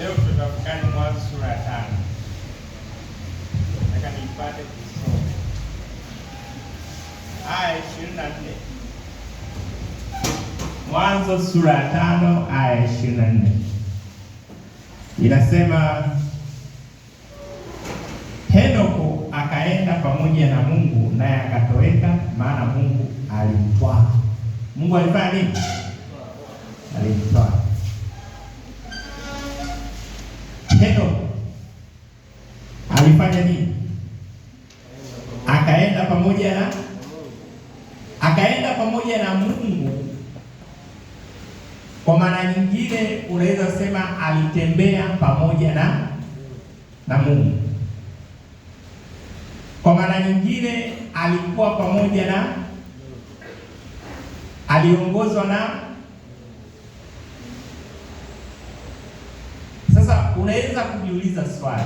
Leo tutafakari Mwanzo sura ya 5. Nataka nipate kusoma aya 24. Mwanzo sura ya 5 aya 24 inasema, Henoko akaenda pamoja na Mungu, naye akatoweka, maana Mungu alimtwaa. Mungu alifanya nini? Alimtwaa. Henoko alifanya nini? Akaenda pamoja na Mungu. Kwa maana nyingine unaweza sema alitembea pamoja na Mungu. Kwa maana nyingine alikuwa pamoja na, aliongozwa na. Sasa unaweza kujiuliza swali,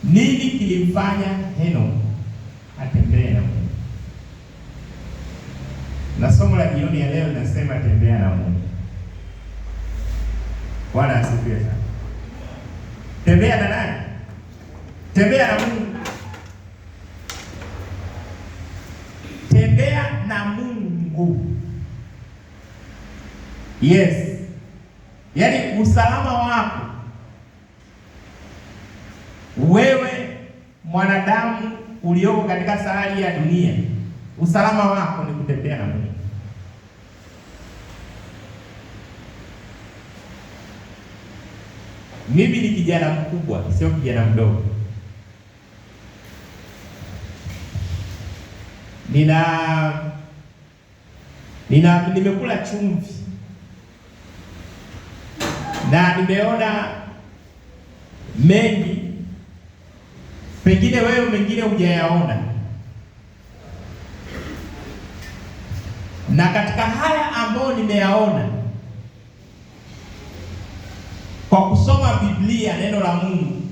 nini kilimfanya Henoko atembee na Mungu? Na somo la jioni ya leo linasema tembea na Mungu. Bwana asifiwe sana. Tembea na nani? Tembea na Mungu. Tembea na Mungu. Yes. Yaani usalama wako wewe mwanadamu ulioko katika sayari ya dunia, usalama wako ni kutembea na Mungu. Mimi ni kijana mkubwa, sio kijana mdogo. Nimekula chumvi na nimeona mengi, pengine wewe mengine hujayaona. Na katika haya ambayo nimeyaona kwa kusoma Biblia, neno la Mungu,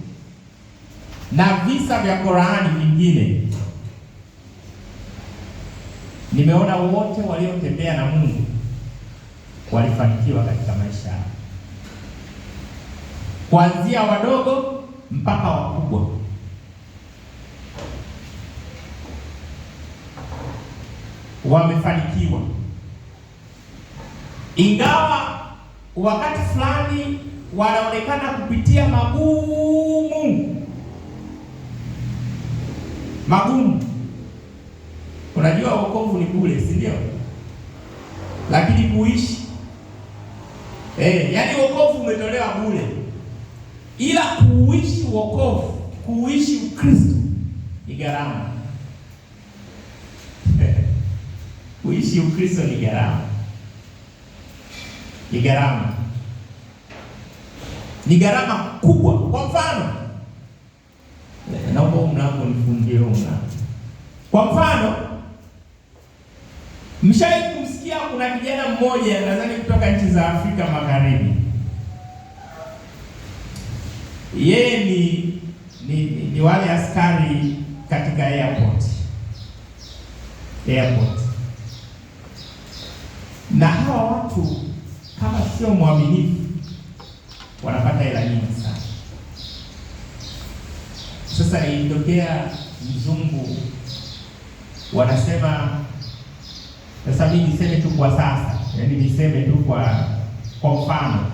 na visa vya Qur'ani vingine, nimeona wote waliotembea na Mungu walifanikiwa katika maisha yao, kuanzia wadogo mpaka wakubwa. Wamefanikiwa, ingawa wakati fulani wanaonekana kupitia magumu. Unajua wokovu ni bure, si ndio? Lakini kuishi yaani wokovu umetolewa bure, ila kuishi wokovu, kuishi Ukristo ni gharama. Kuishi Ukristo ni gharama. Ni gharama kubwa. Kwa mfano, naomba mlango nifungie mlango. Kwa mfano, mshawahi kumsikia kuna kijana mmoja nadhani kutoka nchi za Afrika Magharibi. Yeye ni wale askari katika airport. Na hawa watu kama sio mwaminifu wanapata hela nyingi sana. Sasa ilitokea mzungu, wanasema, sasa mimi niseme tu kwa sasa, yaani niseme tu kwa mfano,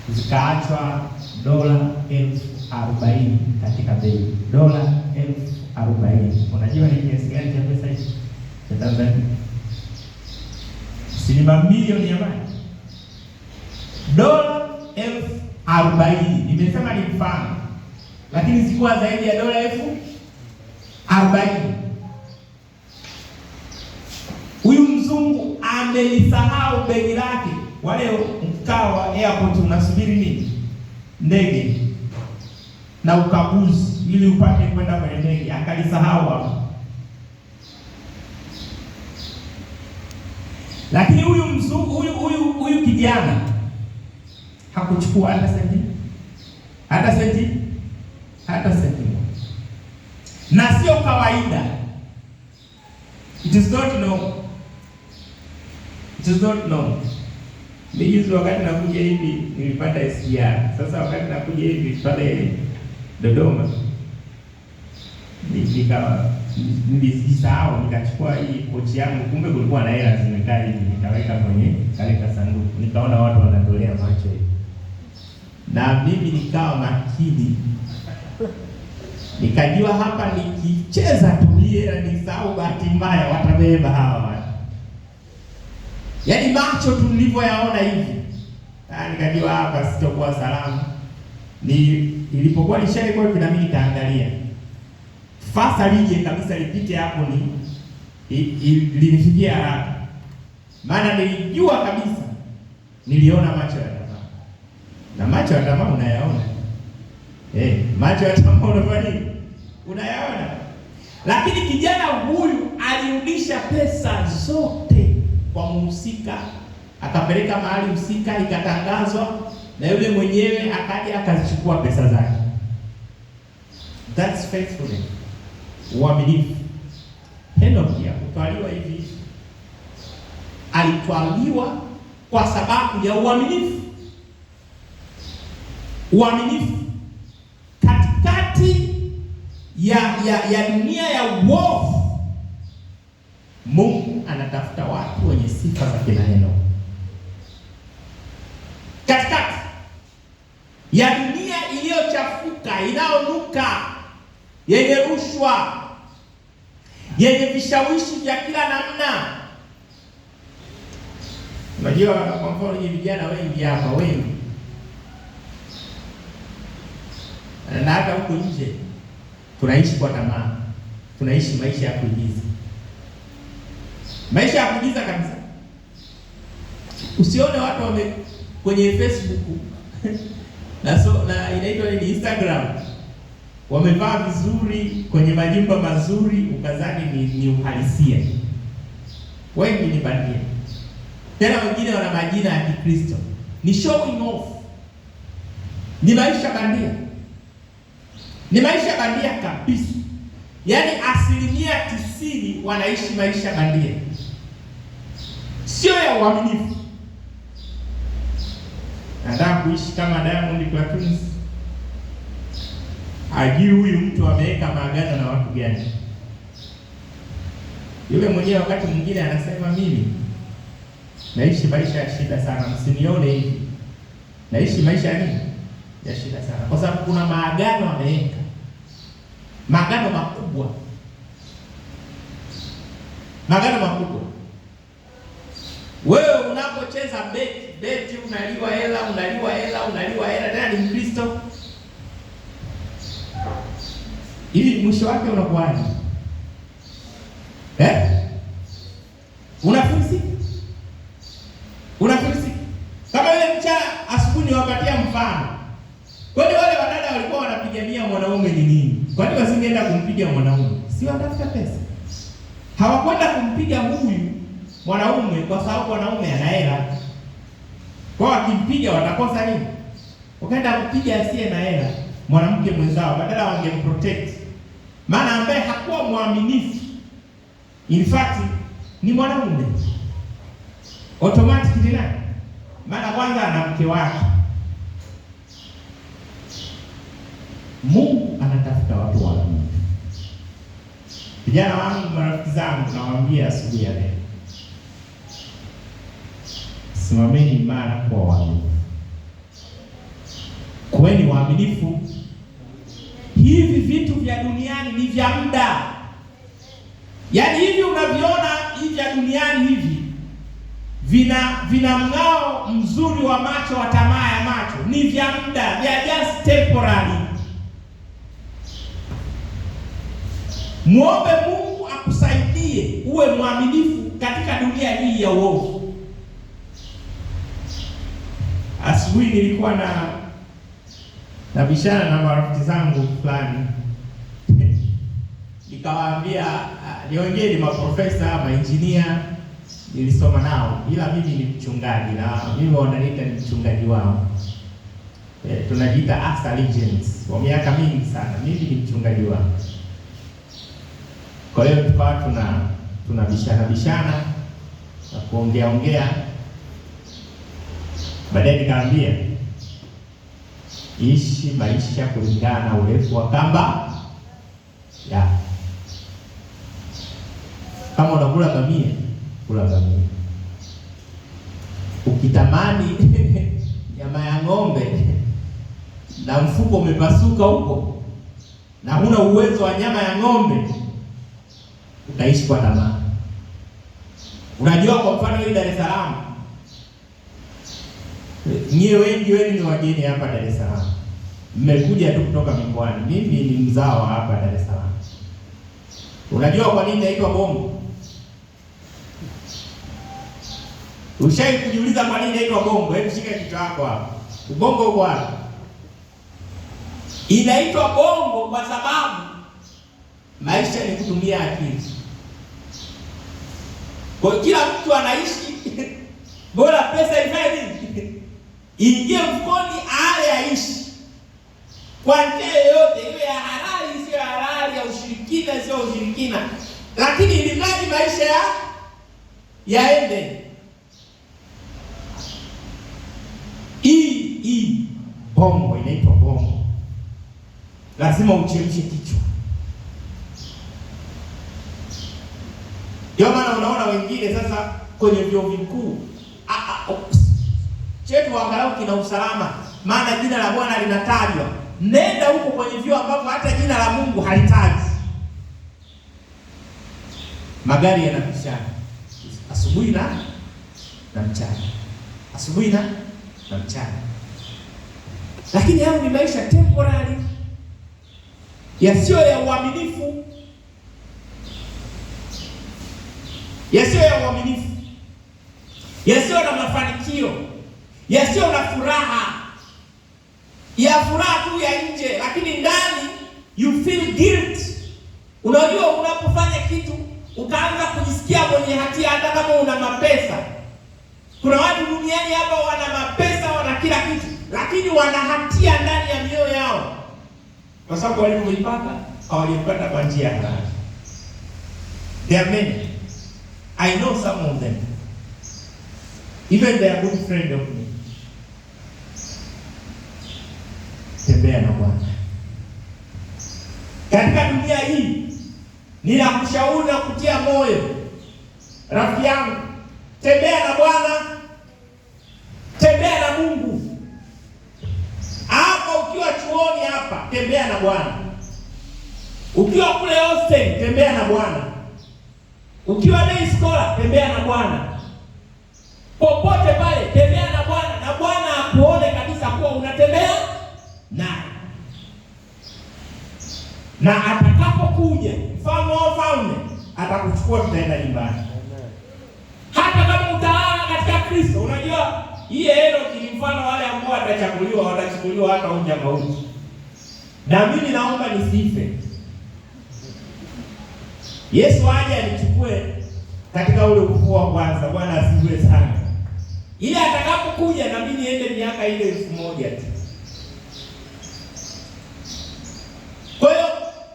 zikaachwa $40,000 katika bei. $40,000. Unajua ni kiasi gani cha pesa hicho cha Tanzania? Si mamilioni ya mali. $40,000. Nimesema ni mfano, lakini sikuwa zaidi ya $40,000. Huyu mzungu amelisahau begi lake. Wale mkaa wa airport unasubiri nini? Ndege na ukaguzi ili upate kwenda kwenye ndege, akalisahau hapo. Lakini huyu mzungu, huyu kijana hakuchukua hata senti. Na sio kawaida. It is not normal. Juzi wakati nakuja hivi nilipata SGR. Sasa wakati nakuja hivi pale Dodoma nilisahau nikachukua hii pochi yangu, kumbe kulikuwa na hela zimekaa hivi, nikaweka kwenye kale sanduku. Nikaona watu wanatolea macho hivi, na mimi nikawa makini, nikajua hapa nikicheza tu hela nisahau, bahati mbaya watabeba hawa. Yaani macho tu nilivyoyaona hivi, nikajua hapa sitakuwa salama. Ilipokuwa nishaikuwa hivi na mimi nikaangalia fasa lije kabisa lipite hapo, linifikia haraka, maana nilijua kabisa, niliona macho ya tamaa. Na macho ya tamaa unayaona, macho ya tamaa unayaona. Lakini kijana huyu alirudisha pesa zote kwa mhusika, akapeleka mahali husika, ikatangazwa, na yule mwenyewe akaja akazichukua pesa zake. That's faithfulness. Uaminifu. Henoki hakutwaliwa hivi, alitwaliwa kwa sababu ya uaminifu. Uaminifu katikati ya dunia ya uovu, Mungu anatafuta watu wenye sifa za kina Henoki. Katikati ya dunia iliyochafuka, inayonuka, yenye rushwa, yenye vishawishi vya kila namna. Unajua, kwa mfano ni vijana wengi hapa, wengi na hata huko nje tunaishi kwa tamaa, tunaishi maisha ya kuigiza, maisha ya kuigiza kabisa. Usione watu wame kwenye Facebook na inaitwa ni Instagram, wamevaa vizuri kwenye majumba mazuri, ukazani ni uhalisia. Wengi ni bandia. Tena wengine wana majina ya Kikristo. Ni showing off. Ni maisha bandia. Ni maisha bandia kabisa. Yaani 90% wanaishi maisha bandia, sio ya uaminifu. Nataka kuishi kama Diamond Platnumz, ajui huyu mtu ameweka maagano na watu gani. Yule mwenyewe wakati mwingine anasema mimi naishi maisha ya shida sana, msinione hivi. Naishi maisha ya nini? Ya shida sana. Kwa sababu kuna maagano ameweka. Maagano makubwa. Maagano makubwa. Wewe unapocheza beti unaliwa hela, tena ni Mkristo. Hivi mwisho wake unakuwaje? Unafilisika. Kama yule mchana asubuhi niwapatia mfano. Kwani wale wadada walikuwa wanapigania mwanaume ni nini? Kwani wasingeenda kumpiga mwanaume? Si watafuta pesa. Hawakwenda kumpiga huyu mwanaume kwa sababu mwanaume ana hela. Kwa wakimpiga watakosa nini? Wakaenda kupiga asiye na hela, mwanamke mwenzao, badala wangemprotect. Maana ambaye hakuwa mwaminifu, in fact ni mwanaume. Automatically na maana kwanza ana mke wake. Mungu anatafuta watu waaminifu. Vijana wangu, marafiki zangu, nawaambia asubuhi ya leo, simameni imara kwa waaminifu. Kuweni waaminifu. Hivi vitu vya duniani ni vya muda. Yaani hivi unavyoona hivi vya duniani hivi vina mng'ao mzuri wa macho, wa tamaa ya macho, ni vya muda, vya just temporary. Muombe Mungu akusaidie uwe mwaminifu katika dunia hii ya uovu. Asubuhi nilikuwa na bishana na marafiki zangu fulani. Nikawaambia niongee ni maprofesa, mainjinia nilisoma nao, ila mimi ni mchungaji na mimi wananiita ni mchungaji wao. Tunajiita as allegiance kwa miaka mingi sana. Mimi ni mchungaji wao. Kwa hiyo tukawa tuna bishana na kuongea. Baadaye nikaambia ishi maisha kulingana na urefu wa kamba ya. Kama unakula bamia, kula bamia. Ukitamani nyama ya ng'ombe na mfuko umepasuka huko na huna uwezo wa nyama ya ng'ombe, utaishi kwa tamaa. Unajua, kwa mfano hii Dar es Salaam, nyie wengi wenu ni wageni hapa Dar es Salaam, mmekuja tu kutoka mikoani. Mimi ni mzao hapa Dar es Salaam. Unajua kwa nini inaitwa Bongo? Ushai kujiuliza kwa nini inaitwa Bongo? Hebu shika kichwa chako hapa. Ubongo uko wapi? Inaitwa Bongo kwa sababu maisha ni kutumia akili. Kwa kila mtu anaishi bora pesa ifanye nini? Ingie mfukoni, ale aishi. Kwa njia yoyote, iwe ya halali sio halali, ya ushirikina sio ushirikina, lakini ili mradi maisha yaende. Hii Bongo inaitwa Bongo. Lazima uchemshe kichwa. Ndio maana unaona wengine sasa kwenye vyuo vikuu chetu angalau kina usalama, maana jina la Bwana linatajwa. Nenda huko kwenye vyuo ambavyo hata jina la Mungu halitaji. Magari yanapishana asubuhi na mchana, asubuhi na mchana. Lakini hayo ni maisha temporary, yasiyo ya uaminifu, yasiyo ya uaminifu, yasiyo na mafanikio, yasiyo na furaha, ya furaha tu ya nje, lakini ndani you feel guilt. Unajua, unapofanya kitu ukaanza kujisikia mwenye hatia, hata kama una mapesa. Kuna watu duniani hapa wana mapesa, wana kila kitu, lakini wana hatia ndani ya mioyo yao, kwa sababu walipoipata hawajapata kwa njia halali. There are many. I know some of them. Even they are good friend of me. Tembea na Bwana. Katika dunia hii ninakushauri na kutia moyo, rafiki yangu, tembea na Bwana, tembea na Mungu. Hapa ukiwa chuoni hapa, tembea na Bwana. Ukiwa kule hostel, tembea na Bwana. Ukiwa day scholar, tembea na Bwana. Popote pale, tembea na Bwana, na Bwana akuone kabisa kuwa unatembea naye. Na atakapokuja mfalme wa wafalme, atakuchukua, tutaenda nyumbani. Hata kama utalala katika Kristo. Unajua hii Enoki ni mfano wale ambao watachukuliwa hata unja mauti. Na mimi naomba nisife, Yesu aje anichukue katika ule ufufuo wa kwanza. Bwana asifiwe sana. Ili atakapokuja na mimi niende miaka ile 1000 tu. Kwa hiyo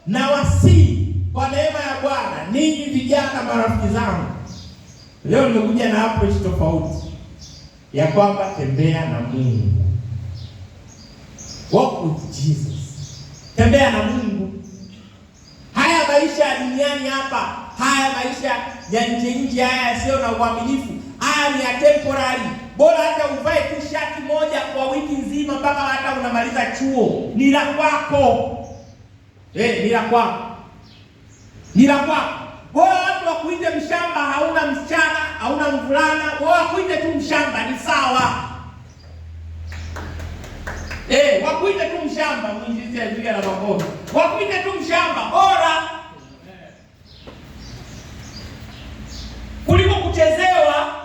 nawasihi kwa neema ya Bwana, ninyi vijana marafiki zangu, leo nimekuja na approach tofauti ya kwamba tembea na Mungu. Walk with Jesus. Tembea na Mungu. Haya maisha ya duniani hapa, haya maisha ya nje haya sio na uaminifu, haya ni ya temporary. Bora hata uvae tu shati moja kwa wiki nzima mpaka hata unamaliza chuo. Ni la kwako. Ni la kwako. Ni la kwako. Bora watu wakuite mshamba, hauna msichana, hauna mvulana, bora wakuite tu mshamba, ni sawa. Wakuite tu mshamba, mwinjilizi azuia na makofi. Wakuite tu mshamba, bora kuliko kuchezewa.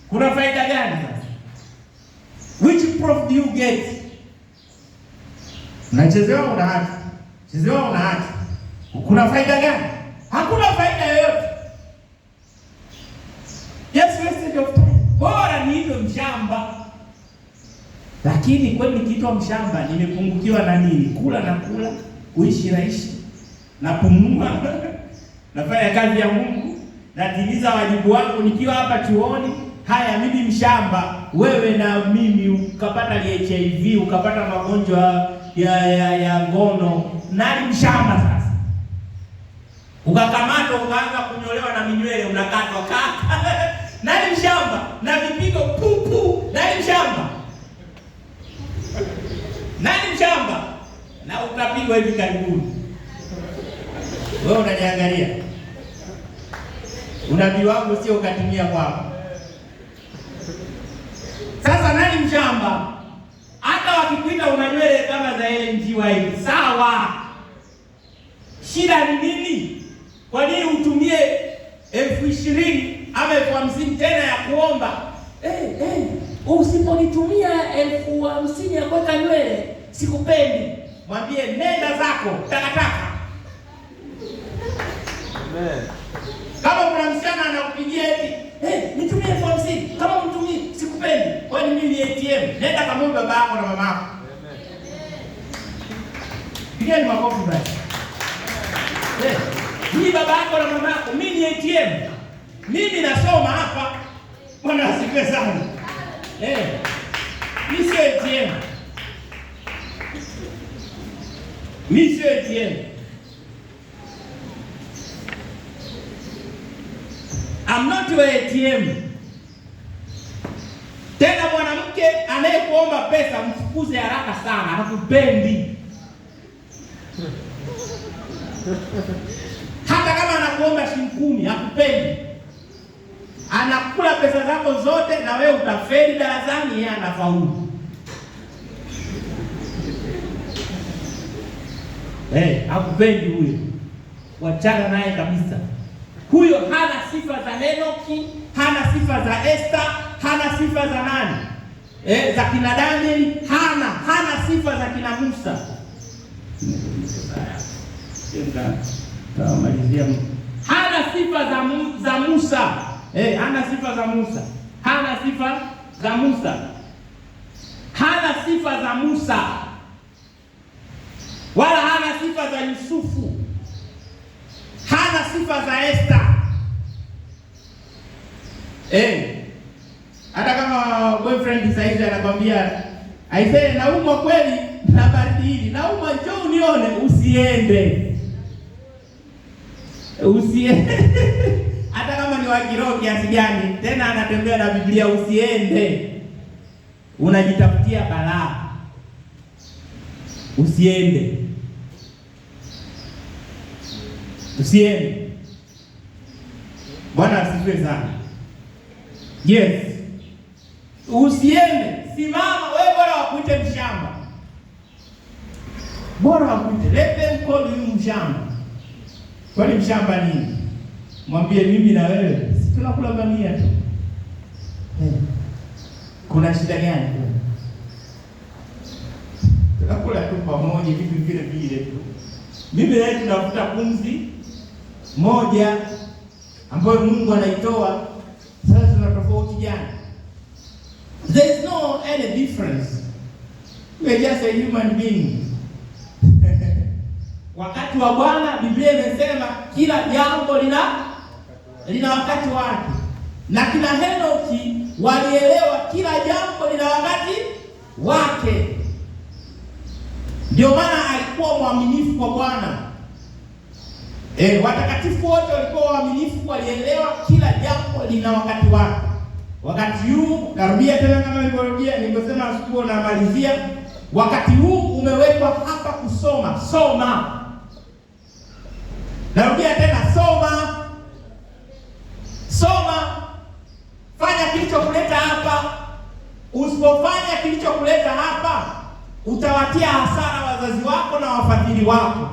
Kuna faida gani sasa? Which proof do you get? Unachezewa una haki. Chezewa una haki. Kuna faida gani? Hakuna faida yoyote. Just wasted of time. Bora niitwe mshamba. Lakini kwani nikiitwa mshamba nimepungukiwa na nini? Kula, kuishi, naishi, napumua, nafanya kazi ya Mungu. natimiza wajibu wangu nikiwa hapa chuoni. Haya, mimi mshamba, wewe na mimi ukapata HIV, ukapata magonjwa ya ngono, nani mshamba sasa? Ukakamatwa ukaanza kunyolewa na minywele, unakatwa kaka. Nani mshamba? Na vipigo pupu, nani mshamba? Nani mshamba? Na utapigwa hivi karibuni. Wewe unaniangalia. Unabii wangu sio ukatimia kwako. Sasa nani mshamba? Hata wakikuita una nywele kama za LNG White, sawa. Shida ni nini? Kwa nini utumie 20,000 ama 50,000 tena ya kuomba? Usiponitumia 50,000 ya kuweka nywele, sikupendi. Mwambie nenda zako takataka. Amen. Kama kuna msichana anakupigia eti, nitumie 50,000, kama mtumie sikupendi. Kwani mimi ni ATM? Nenda kama baba yako na mama yako. Amen. Pigeni makofi basi. Mimi baba yako na mama yako, mimi ni ATM. Mimi nasoma hapa. Bwana asifiwe sana. Mimi si ATM. Mimi si ATM. I'm not your ATM. Tena mwanamke anayekuomba pesa mfukuze haraka sana, hakupendi. Hata kama anakuomba shilingi 10, hakupendi. Anakula pesa zako zote na wewe utafeli darasani, yeye anafaulu. Hakupendi huyo. Wachana naye kabisa. Huyo hana sifa za Enoki, hana sifa za Esther, hana sifa za nani? Za kina Danieli, hana sifa za kina Musa. Hana sifa za Musa. Hana sifa za Musa. Hana sifa za Musa. Hana sifa za Musa. Wala hana sifa za Yusufu. Hana sifa za Esther. Hata kama boyfriend saizi anakwambia, aisee naumwa kweli na baridi hili, naumwa njoo unione, usiende. Hata kama ni wa kiroho kiasi gani, tena anatembea na Biblia, usiende. Unajitafutia balaa. Usiende. Bwana asifiwe sana. Yes. Usiende. Simama wewe, bora wakuite mshamba. Bora wakuite. Let them call you mshamba. Kwani mshamba nini? Mwambie mimi na wewe si tunakula bamia tu. Kuna shida gani? Tunakula tu pamoja vitu vile tu. Mimi na wewe tunavuta pumzi moja ambayo Mungu anaitoa. Sasa tuna tofauti gani? There is no any difference. We are just a human being. Wakati wa Bwana, Biblia imesema kila jambo lina wakati wake. Na kina Henoki walielewa kila jambo lina wakati wake. Ndio maana alikuwa mwaminifu kwa Bwana. Watakatifu wote walikuwa waaminifu, walielewa kila jambo lina wakati wake. Wakati huu, narudia tena kama nilivyosema asubuhi na malizia, wakati huu umewekwa hapa kusoma. Soma. Narudia tena, soma. Fanya kilichokuleta hapa. Usipofanya kilichokuleta hapa, utawatia hasara wazazi wako na wafadhili wako.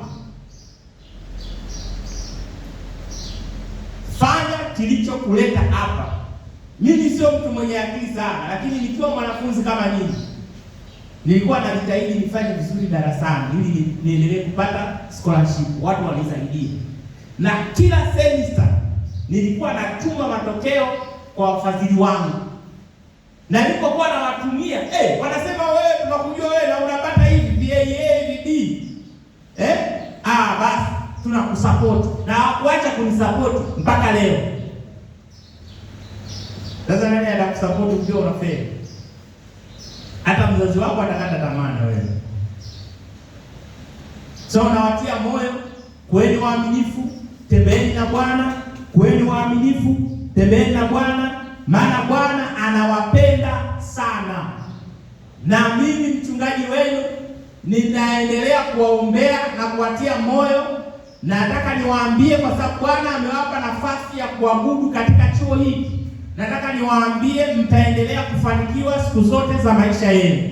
Fanya kilichokuleta hapa. Mimi sio mtu mwenye akili sana, lakini nikiwa mwanafunzi kama nyinyi, nilikuwa najitahidi nifanye vizuri darasani ili niendelee kupata scholarship, watu wanisaidie. Na kila semester nilikuwa natuma matokeo kwa wafadhili wangu. Na nilipokuwa nawatumia, wanasema wewe tunakujua wewe na unapata hivi VAD. Basi tunakusupport. Na hawakuacha kunisupport mpaka leo. Sasa nani atakusupport ukiwa unafeli? Hata mzazi wako atakata tamaa na wewe. So nawatia moyo, kuweni waaminifu, tembeeni na Bwana, kuweni waaminifu, tembeeni na Bwana, maana Bwana anawapenda sana. Na mimi mchungaji wenu ninaendelea kuwaombea na kuwatia moyo, na nataka niwaambie, kwa sababu Bwana amewapa nafasi ya kuabudu katika chuo hiki. Nataka niwaambie mtaendelea kufanikiwa siku zote za maisha yenu.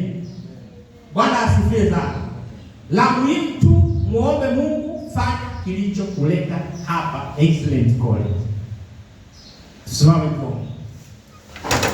Bwana asifiwe sana. La muhimu tu muombe Mungu, fanya kilichokuleta hapa Excellent College. Tusimame kwa